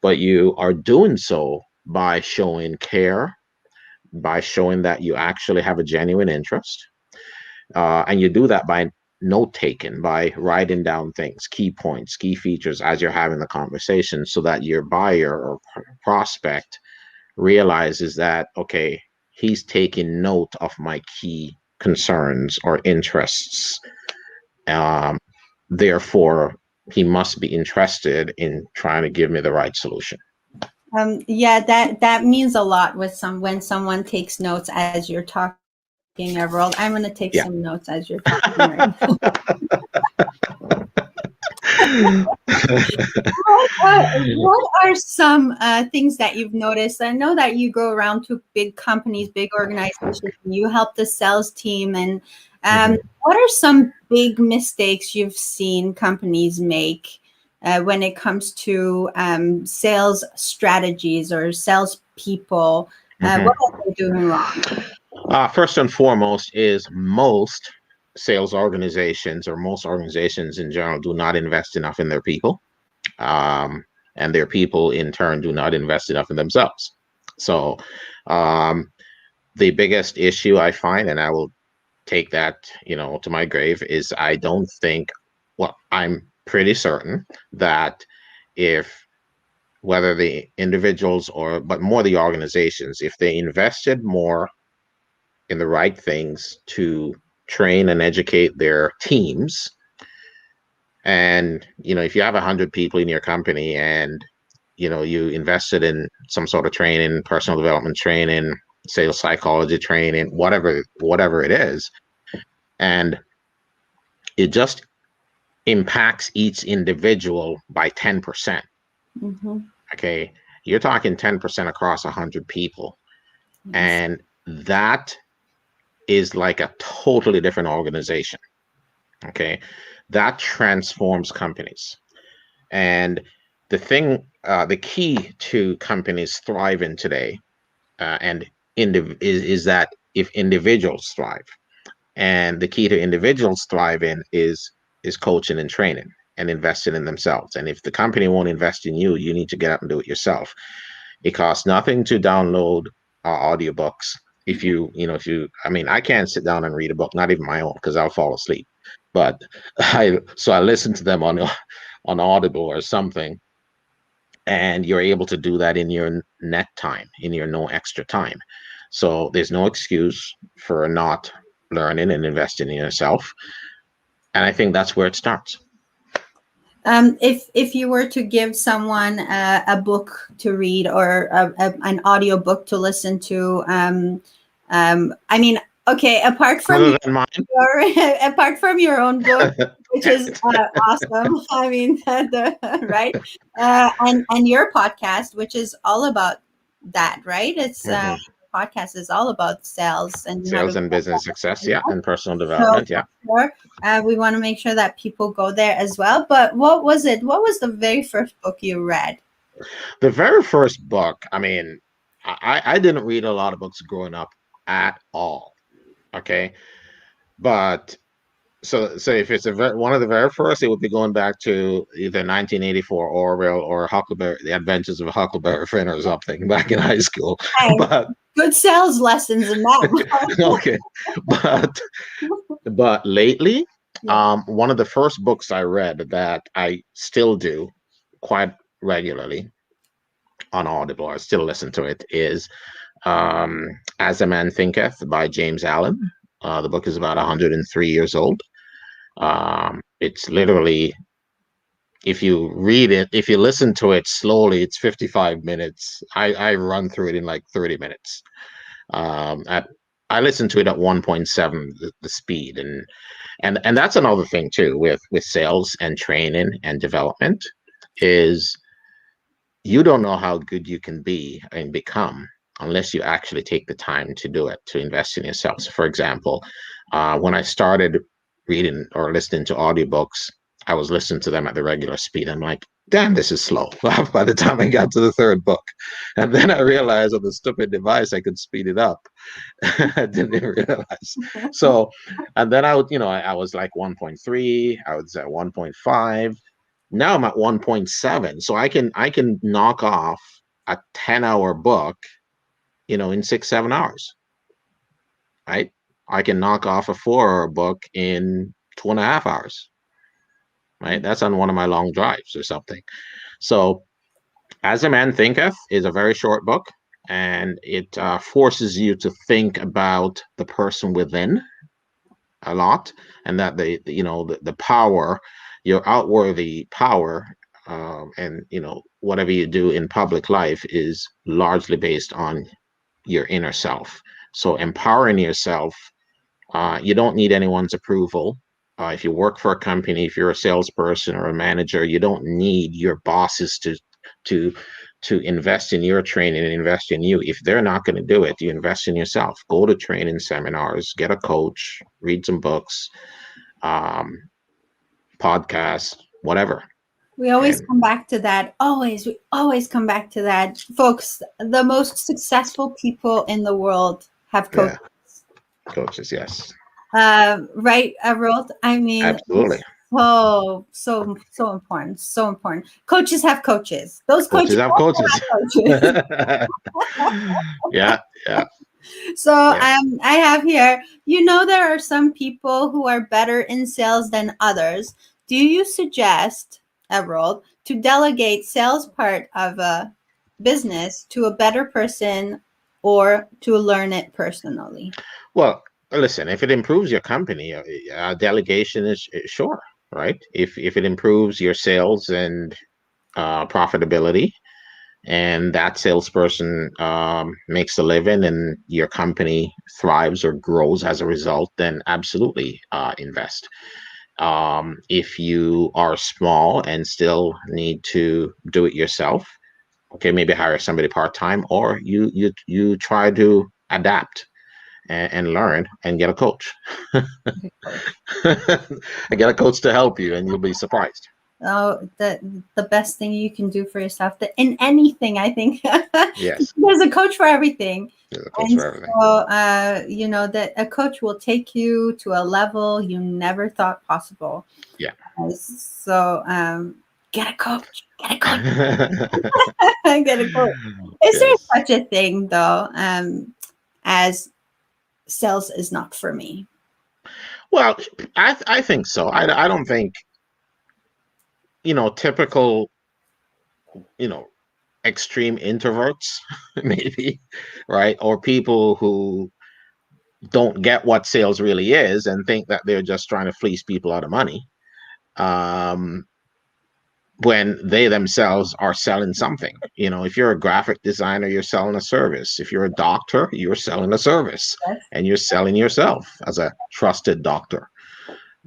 but you are doing so by showing care, by showing that you actually have a genuine interest, and you do that by note taking, by writing down things, key points, key features as you're having the conversation, so that your buyer or prospect realizes that, okay, he's taking note of my key concerns or interests. Um, Therefore, he must be interested in trying to give me the right solution. Yeah, that means a lot with when someone takes notes as you're talking, Everald. I'm going to take some notes Yeah. as you're talking right now. What are some things that you've noticed? I know that you go around to big companies, big organizations, and you help the sales team. And what are some big mistakes you've seen companies make when it comes to sales strategies or sales people? What are they doing wrong? First and foremost is most sales organizations or most organizations in general do not invest enough in their people. And their people in turn do not invest enough in themselves. So um, the biggest issue I find, and I will take that, to my grave, is I don't think, well, I'm pretty certain that if whether the individuals but more the organizations, if they invested more in the right things to train and educate their teams, and if you have 100 people in your company and you invested in some sort of training, personal development training, sales psychology training, whatever it is, and it just impacts each individual by 10%. Mm-hmm. Okay, you're talking 10% across 100 people, Yes. and that is like a totally different organization. Okay, that transforms companies. And the key to companies thriving today, is that if individuals thrive, and the key to individuals thriving is coaching and training and investing in themselves. And if the company won't invest in you, you need to get up and do it yourself. It costs nothing to download audiobooks. I mean, I can't sit down and read a book, not even my own, because I'll fall asleep. But I listen to them on Audible or something, and you're able to do that in your net time, in your no extra time. So there's no excuse for not learning and investing in yourself. And I think that's where it starts. If you were to give someone a book to read or an audio book to listen to, I mean, okay, apart from Other than mine. apart from your own book, which is awesome. I mean, right, and your podcast, which is all about that, right? It's podcast is all about sales and how Sales to. and business success, yeah, and personal So development, yeah. for sure, we want to make sure that people go there as well. But what was it? What was the very first book you read? The very first book, I mean, I didn't read a lot of books growing up at all. Okay. But so if it's one of the very first, it would be going back to either 1984 Orwell or Huckleberry, The Adventures of Huckleberry Finn or something back in high school. Hey, But good sales lessons in that. okay, but lately, Yeah. one of the first books I read that I still do quite regularly on Audible, I still listen to it, is As a Man Thinketh by James Allen. The book is about 103 years old. It's literally, if you read it, if you listen to it slowly, it's 55 minutes. I run through it in like 30 minutes. I listen to it at 1.7 the speed, and that's another thing too with sales and training and development is you don't know how good you can be and become unless you actually take the time to do it, to invest in yourself. So for example, when I started reading or listening to audiobooks, I was listening to them at the regular speed. I'm like, damn, this is slow by the time I got to the third book. And then I realized on the stupid device, I could speed it up. I didn't even realize. So, and then I was like 1.3, I was at 1.5. Now I'm at 1.7. So I can knock off a 10-hour book, in 6, 7 hours. Right? I can knock off a 4-hour book in 2.5 hours. Right? That's on one of my long drives or something. So As a Man Thinketh is a very short book. and it forces you to think about the person within a lot, and that the power, your outworthy power, and whatever you do in public life is largely based on your inner self. So empowering yourself, you don't need anyone's approval. If you work for a company, if you're a salesperson or a manager, you don't need your bosses to to invest in your training and invest in you. If they're not going to do it, you invest in yourself. Go to training seminars, get a coach, read some books, um, podcasts, whatever. We always And come back to that. We always come back to that. Folks, the most successful people in the world have yeah, coaches. coaches, yes, Right, Everold? I mean, absolutely. so important. So important. Coaches have coaches. Those Coaches coaches have also coaches. have coaches. Yeah, yeah. So Yeah. I have here, there are some people who are better in sales than others. Do you suggest, Everald, to delegate sales part of a business to a better person or to learn it personally? Well, listen, if it improves your company, delegation is sure, right? If it improves your sales and profitability, and that salesperson makes a living, and your company thrives or grows as a result, then absolutely invest. If you are small and still need to do it yourself, okay, maybe hire somebody part time, or you try to adapt and learn and get a coach. And get a coach to help you, and you'll be surprised. Oh, the best thing you can do for yourself, that in anything, I think, Yes, there's a coach for everything. there's a coach And for everything. so, that a coach will take you to a level you never thought possible. Yeah. So, get a coach. Get a coach. Get a coach. Is there Yes. such a thing though, as sales is not for me? Well, I think so. I don't think typical you know extreme introverts maybe, right, or people who don't get what sales really is and think that they're just trying to fleece people out of money, um, when they themselves are selling something. If you're a graphic designer, you're selling a service. If you're a doctor, you're selling a service, Yes. and you're selling yourself as a trusted doctor,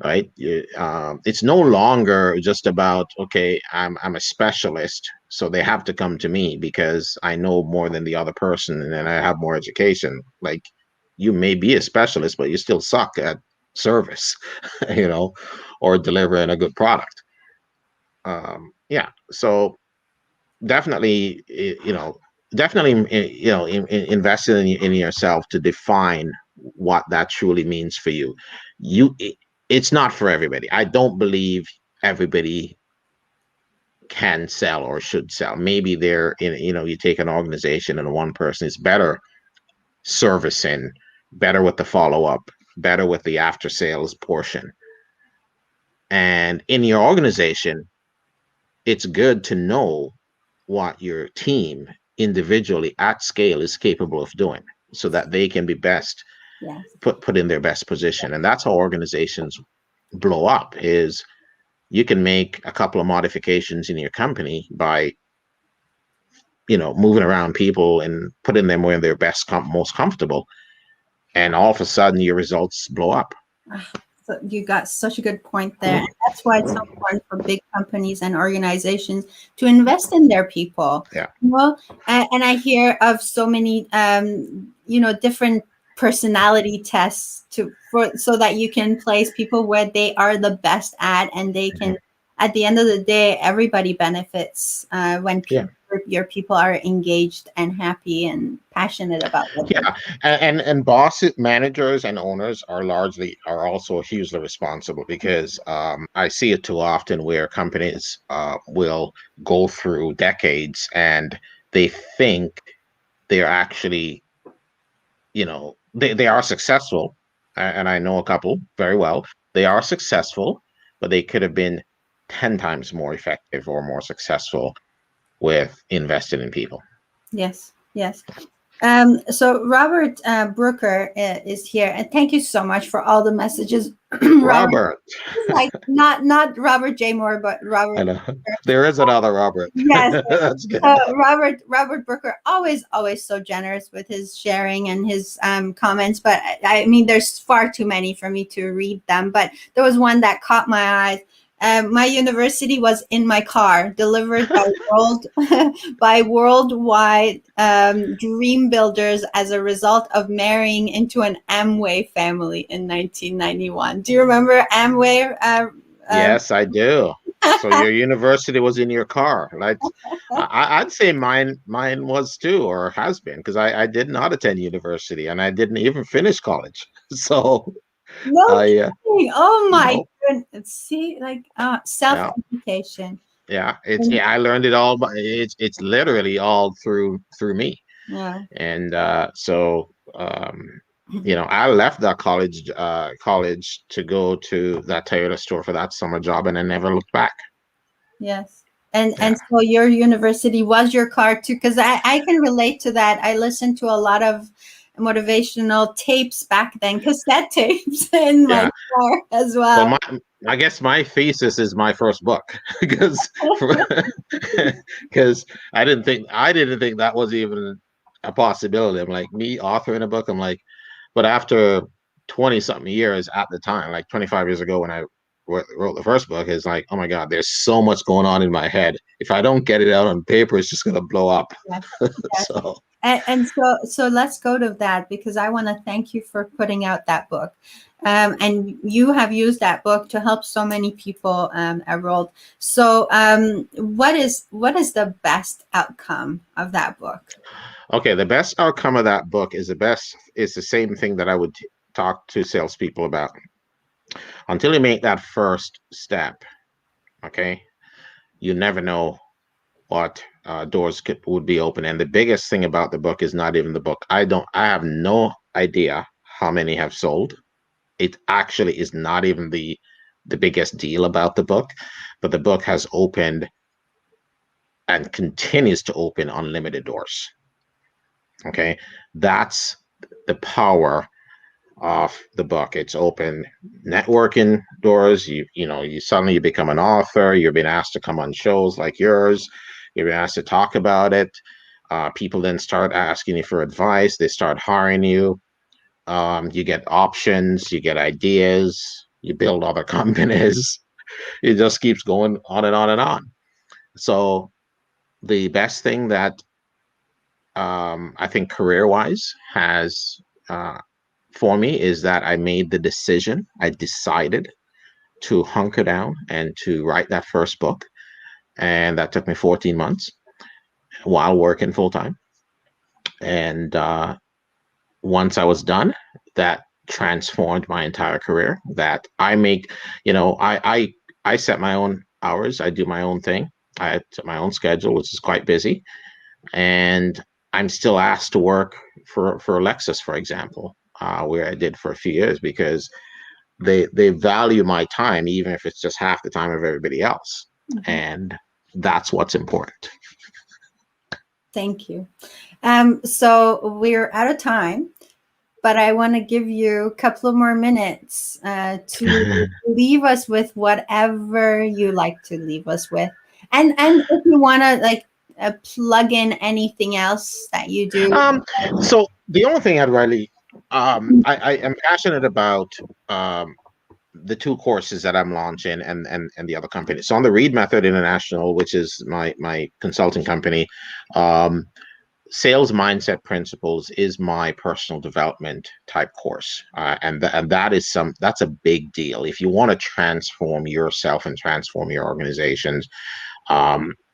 right? It's no longer just about, okay, I'm a specialist, so they have to come to me because I know more than the other person and then I have more education. Like, you may be a specialist, but you still suck at service, you know, or delivering a good product. Yeah, so definitely, definitely, invest in yourself to define what that truly means for you. It's not for everybody. I don't believe everybody can sell or should sell. Maybe they're in, you take an organization and one person is better servicing, better with the follow up, better with the after sales portion. And in your organization, it's good to know what your team individually at scale is capable of doing, so that they can be best Yes. put in their best position. And that's how organizations blow up, is you can make a couple of modifications in your company by moving around people and putting them where they're most comfortable, and all of a sudden your results blow up. So you got such a good point there. And that's why it's so important for big companies and organizations to invest in their people. Yeah. And I hear of so many, different personality tests so that you can place people where they are the best at, and they Mhm. can, at the end of the day, everybody benefits when Yeah. your people are engaged and happy and passionate about what they're Yeah, and bosses, managers, and owners are also hugely responsible, because I see it too often where companies will go through decades and they think they're actually, they are successful, and I know a couple very well. They are successful, but they could have been 10 times more effective or more successful with investing in people. Yes. Yes. So Robert Brooker is here, and thank you so much for all the messages, Robert. Robert. Like not Robert J. Moore, but I Robert know Brooker. there is another Robert. Yes. That's So good. Robert Brooker, always so generous with his sharing and his comments. But I mean, there's far too many for me to read them. But there was one that caught my eye. My university was in my car, delivered by by worldwide dream builders as a result of marrying into an Amway family in 1991. Do you remember Amway? Yes, I do. So your university was in your car. Like I'd say mine was too, or has been, because I did not attend university and I didn't even finish college. So No I kidding. Oh my no, goodness. See, like yeah, self-education. yeah. I learned it all, but it's literally all through me. Yeah. And I left that college to go to that Toyota store for that summer job, and I never looked back. Yes. Yeah, And so your university was your car too, because I can relate to that. I listened to a lot of motivational tapes back then, cassette tapes in my yeah. car as Well, well. I guess my thesis is my first book because because I didn't think that was even a possibility. I'm like, me authoring a book. I'm like, but after 20 something years at the time, like 25 years ago when I wrote the first book, is like, oh my God, there's so much going on in my head. If I don't get it out on paper, it's just gonna blow up. Yes. Yes. So And so let's go to that, because I want to thank you for putting out that book. And you have used that book to help so many people, Everold. So what is the best outcome of that book? okay, the best outcome of that book is the same thing that I would talk to salespeople about. Until you make that first step, okay, you never know what doors would be open. And the biggest thing about the book is not even the book. I have no idea how many have sold. It actually is not even the biggest deal about the book, but the book has opened and continues to open unlimited doors. Okay, that's the power of the book. It's open networking doors. You suddenly you become an author. You're being asked to come on shows like yours. You're being asked to talk about it. People then start asking you for advice. They start hiring you. You get options. You get ideas. You build other companies. It just keeps going on and on and on. So the best thing that I think career-wise has for me is that I made the decision. I decided to hunker down and to write that first book. And that took me 14 months while working full time. And once I was done, that transformed my entire career. That I make, I set my own hours. I do my own thing. I set my own schedule, which is quite busy. And I'm still asked to work for Lexus, for example, where I did for a few years because they value my time, even if it's just half the time of everybody else. Mm-hmm. And that's what's important. Thank you. So we're out of time, but I want to give you a couple of more minutes to leave us with whatever you like to leave us with. And if you want to plug in anything else that you do. So the only thing I'd really, I am passionate about the two courses that I'm launching and the other company. So on the Reid Method International, which is my consulting company, sales mindset principles is my personal development type course, and that's a big deal if you want to transform yourself and transform your organizations.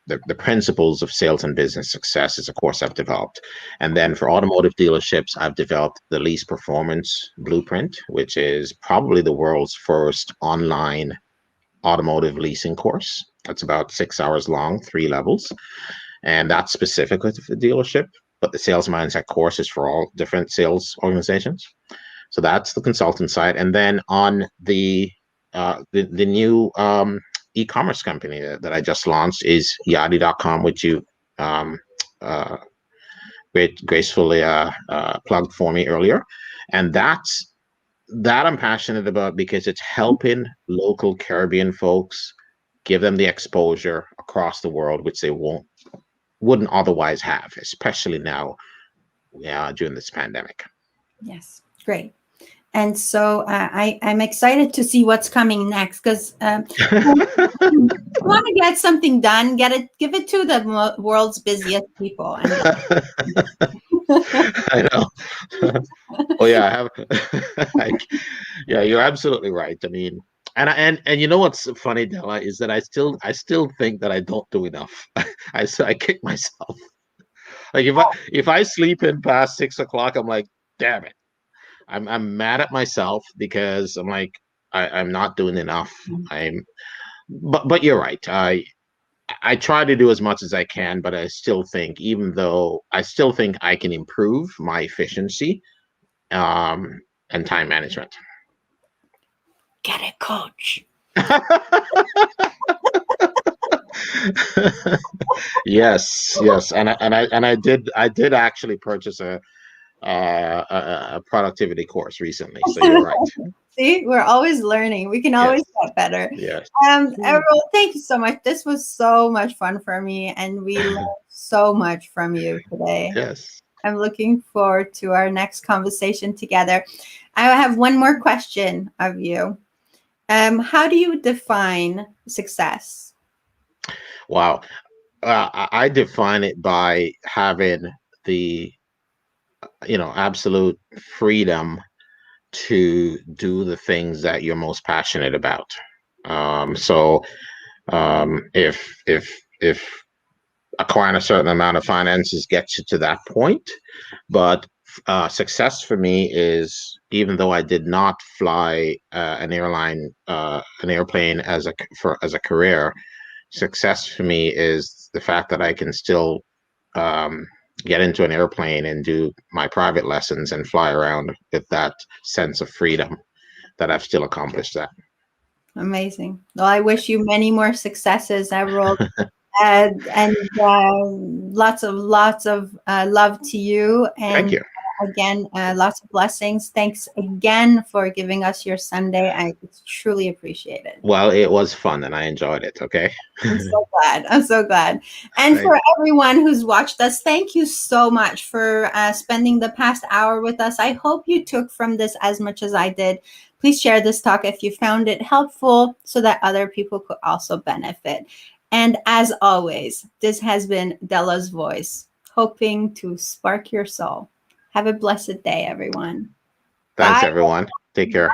The principles of sales and business success is a course I've developed. And then for automotive dealerships, I've developed the lease performance blueprint, which is probably the world's first online automotive leasing course. It's about 6 hours long, 3 levels. And that's specifically for the dealership. But the sales mindset course is for all different sales organizations. So that's the consultant side. And then on the new e-commerce company that I just launched is yadi.com, which you gracefully plugged for me earlier, and that I'm passionate about because it's helping local Caribbean folks, give them the exposure across the world, which they wouldn't otherwise have, especially now, during this pandemic. Yes, great. And so I'm excited to see what's coming next, because you want to get something done, give it to the world's busiest people. And I know. Oh yeah, I have. Yeah, you're absolutely right. I mean, and you know what's funny, Della, is that I still think that I don't do enough. I kick myself. Like if I sleep in past 6 o'clock, I'm like, damn it. I'm mad at myself because I'm like I'm not doing enough. But you're right. I try to do as much as I can, but I still think, even though I still think I can improve my efficiency, and time management. get a coach. Yes, and I did actually purchase a productivity course recently. So you're right. See, we're always learning. We can always Yes, get better. yes, Everold, thank you so much. This was so much fun for me, and we learned so much from you today. yes. I'm looking forward to our next conversation together. I have one more question of you. How do you define success? Wow. I define it by having the absolute freedom to do the things that you're most passionate about. So if acquiring a certain amount of finances gets you to that point, but success for me is, even though I did not fly an airplane as a career, success for me is the fact that I can still um, get into an airplane and do my private lessons and fly around with that sense of freedom, that I've still accomplished that. Amazing. Well, I wish you many more successes, Everold, and lots of love to you. Thank And you. again, lots of blessings. Thanks again for giving us your Sunday. It's truly appreciated. Well, it was fun and I enjoyed it. Okay. I'm so glad. I'm so glad. And Right. for everyone who's watched us, thank you so much for spending the past hour with us. I hope you took from this as much as I did. Please share this talk if you found it helpful, so that other people could also benefit. And as always, this has been Dela's Voice, hoping to spark your soul. Have a blessed day, everyone. Thanks, Bye. everyone. Take care.